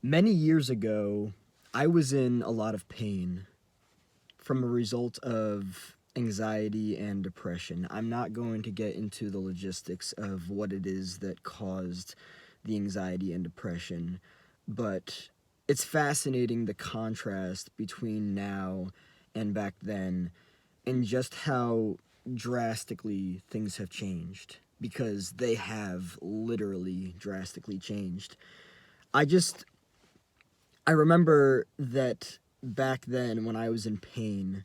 Many years ago, I was in a lot of pain from a result of anxiety and depression. I'm not going to get into the logistics of what it is that caused the anxiety and depression, but it's fascinating the contrast between now and back then and just how drastically things have changed, because they have literally drastically changed. I just I remember that back then when I was in pain,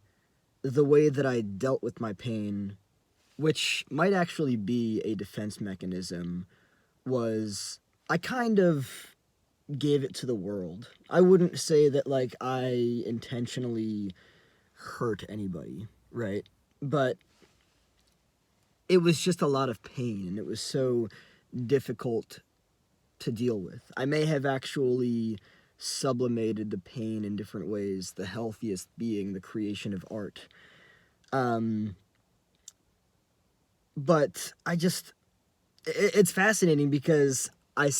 the way that I dealt with my pain, which might actually be a defense mechanism, was I kind of gave it to the world. I wouldn't say that like I intentionally hurt anybody, right? But it was just a lot of pain and it was so difficult to deal with. I may have actually sublimated the pain in different ways, the healthiest being the creation of art. Um, but it's fascinating because I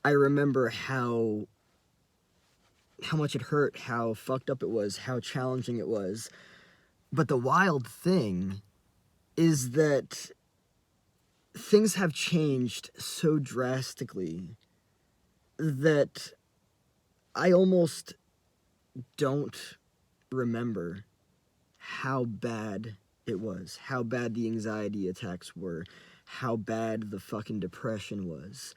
remember how much it hurt, how fucked up it was, how challenging it was. But the wild thing is that things have changed so drastically that I almost don't remember how bad it was, how bad the anxiety attacks were, how bad the fucking depression was.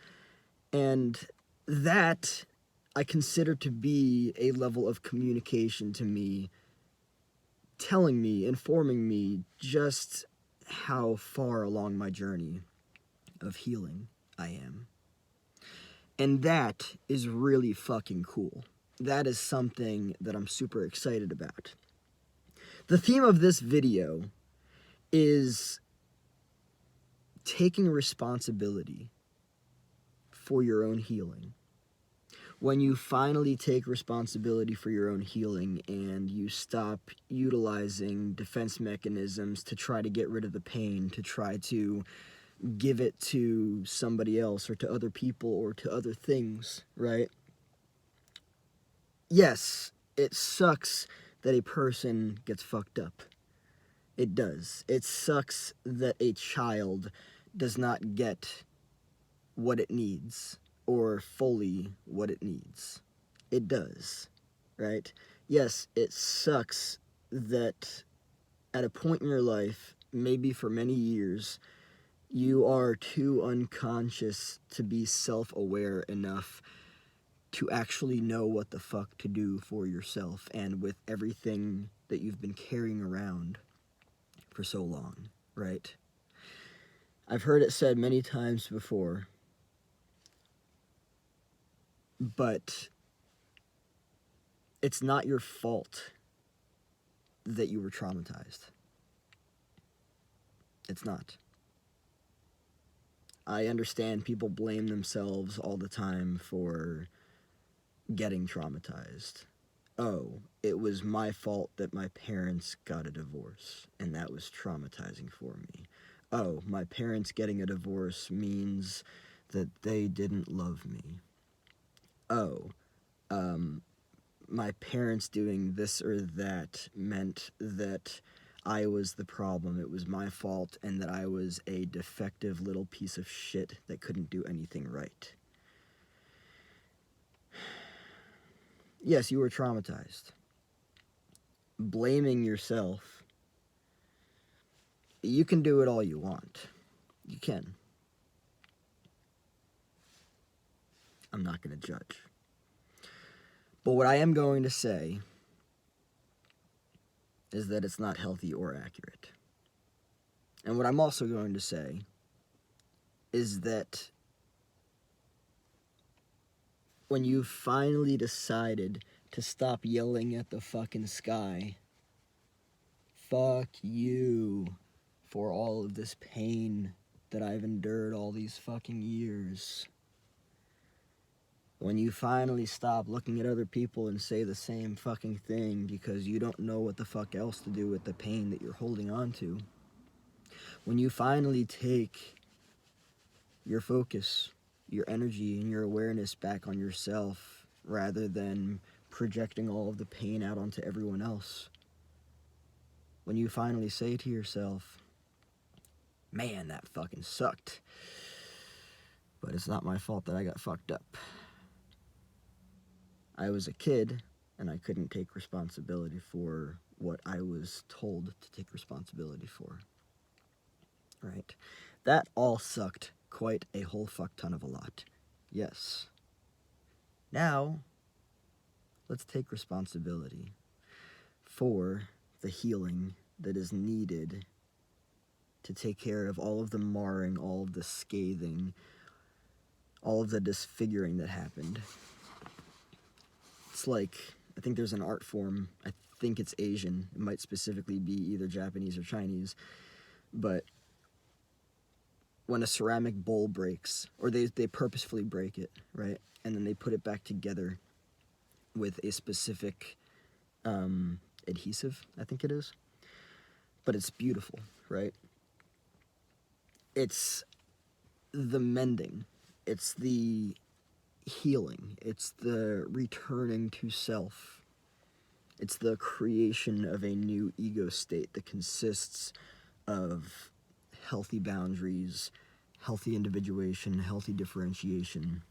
And that I consider to be a level of communication to me, telling me, informing me just how far along my journey of healing I am. And that is really fucking cool. That is something that I'm super excited about. The theme of this video is taking responsibility for your own healing. When you finally take responsibility for your own healing and you stop utilizing defense mechanisms to try to get rid of the pain, to try to give it to somebody else or to other people or to other things, right? Yes, it sucks that a person gets fucked up. It does. It sucks that a child does not get what it needs or fully what it needs. It does, right? Yes, it sucks that at a point in your life, maybe for many years, you are too unconscious to be self-aware enough to actually know what the fuck to do for yourself and with everything that you've been carrying around for so long, right? I've heard it said many times before, but it's not your fault that you were traumatized. It's not. I understand people blame themselves all the time for getting traumatized. Oh, it was my fault that my parents got a divorce, and that was traumatizing for me. Oh, my parents getting a divorce means that they didn't love me. Oh, my parents doing this or that meant that I was the problem. It was my fault, and that I was a defective little piece of shit that couldn't do anything right. Yes, you were traumatized. Blaming yourself, you can do it all you want. You can. I'm not going to judge. But what I am going to say is that it's not healthy or accurate. And what I'm also going to say is that when you finally decided to stop yelling at the fucking sky, fuck you for all of this pain that I've endured all these fucking years. When you finally stop looking at other people and say the same fucking thing because you don't know what the fuck else to do with the pain that you're holding on to. When you finally take your focus your energy and your awareness back on yourself rather than projecting all of the pain out onto everyone else. When you finally say to yourself, man, that fucking sucked, but it's not my fault that I got fucked up. I was a kid and I couldn't take responsibility for what I was told to take responsibility for. Right? That all sucked quite a whole fuck ton of a lot. Yes. Now, let's take responsibility for the healing that is needed to take care of all of the marring, all of the scathing, all of the disfiguring that happened. It's like, I think there's an art form, I think it's Asian, it might specifically be either Japanese or Chinese, but when a ceramic bowl breaks, or they purposefully break it, right, and then they put it back together with a specific adhesive, I think it is, but it's beautiful, right? It's the mending, it's the healing, it's the returning to self, it's the creation of a new ego state that consists of healthy boundaries, healthy individuation, healthy differentiation,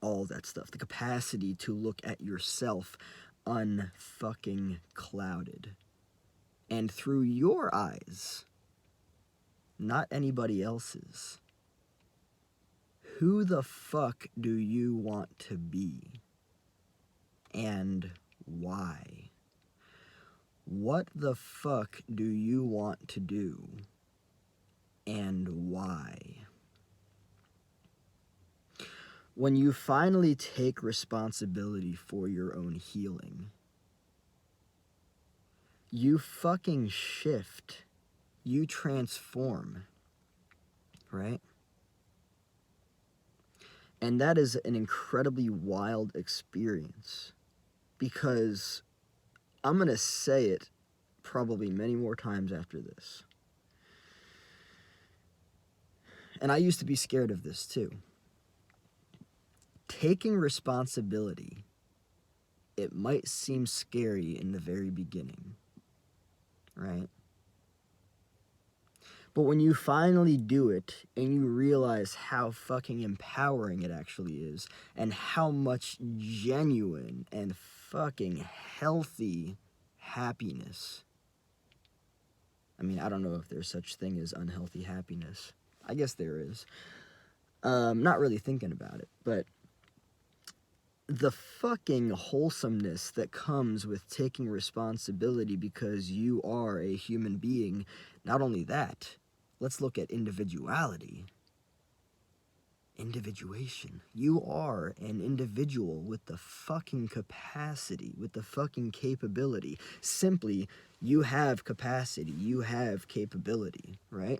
all that stuff. The capacity to look at yourself unfucking clouded. And through your eyes, not anybody else's. Who the fuck do you want to be? And why? What the fuck do you want to do? And why? When you finally take responsibility for your own healing, you fucking shift. You transform. Right? And that is an incredibly wild experience, because I'm going to say it probably many more times after this. And I used to be scared of this too. Taking responsibility, it might seem scary in the very beginning, right? But when you finally do it and you realize how fucking empowering it actually is, and how much genuine and fucking healthy happiness. I mean, I don't know if there's such thing as unhealthy happiness. I guess there is. Not really thinking about it, but the fucking wholesomeness that comes with taking responsibility because you are a human being. Not only that, let's look at individuality. Individuation. You are an individual with the fucking capacity, with the fucking capability. Simply, you have capacity, you have capability, right?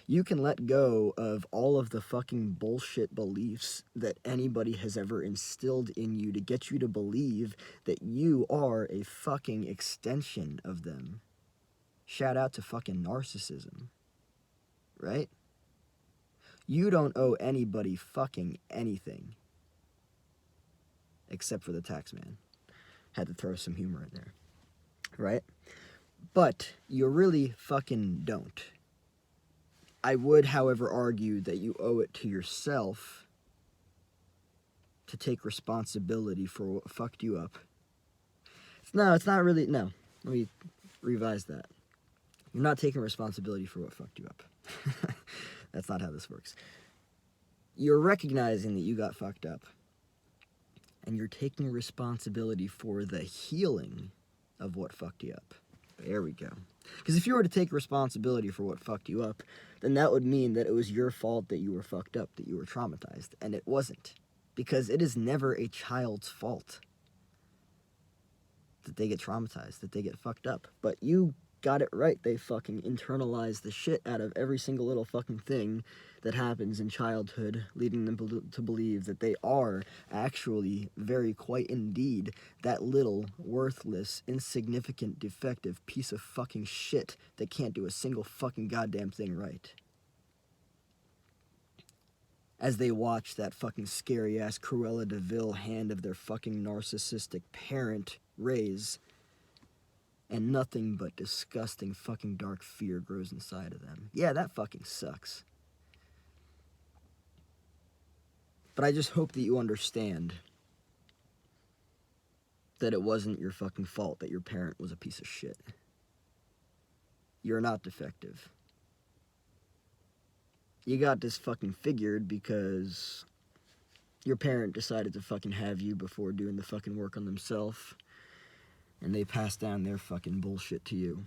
You can let go of all of the fucking bullshit beliefs that anybody has ever instilled in you to get you to believe that you are a fucking extension of them. Shout out to fucking narcissism, right? You don't owe anybody fucking anything. Except for the tax man. Had to throw some humor in there, right? But you really fucking don't. I would, however, argue that you owe it to yourself to take responsibility for what fucked you up. No, it's not really, no. Let me revise that. You're not taking responsibility for what fucked you up. That's not how this works. You're recognizing that you got fucked up. And you're taking responsibility for the healing of what fucked you up. There we go. Because if you were to take responsibility for what fucked you up, then that would mean that it was your fault that you were fucked up, that you were traumatized. And it wasn't. Because it is never a child's fault that they get traumatized, that they get fucked up. But you got it right. They fucking internalize the shit out of every single little fucking thing that happens in childhood, leading them to believe that they are actually very quite indeed that little, worthless, insignificant, defective piece of fucking shit that can't do a single fucking goddamn thing right. as they watch that fucking scary-ass Cruella de Vil hand of their fucking narcissistic parent raise, and nothing but disgusting fucking dark fear grows inside of them. Yeah, that fucking sucks. But I just hope that you understand that it wasn't your fucking fault that your parent was a piece of shit. You're not defective. You got this fucking figured because your parent decided to fucking have you before doing the fucking work on themselves, and they passed down their fucking bullshit to you.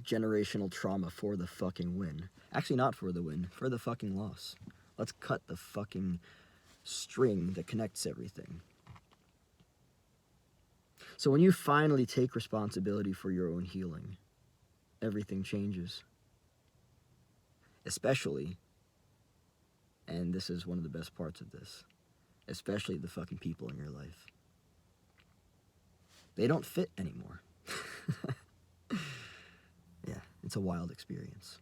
Generational trauma for the fucking win. Actually, not for the win, for the fucking loss. Let's cut the fucking string that connects everything. So when you finally take responsibility for your own healing, everything changes. Especially, and this is one of the best parts of this, especially the fucking people in your life. They don't fit anymore. Yeah, it's a wild experience.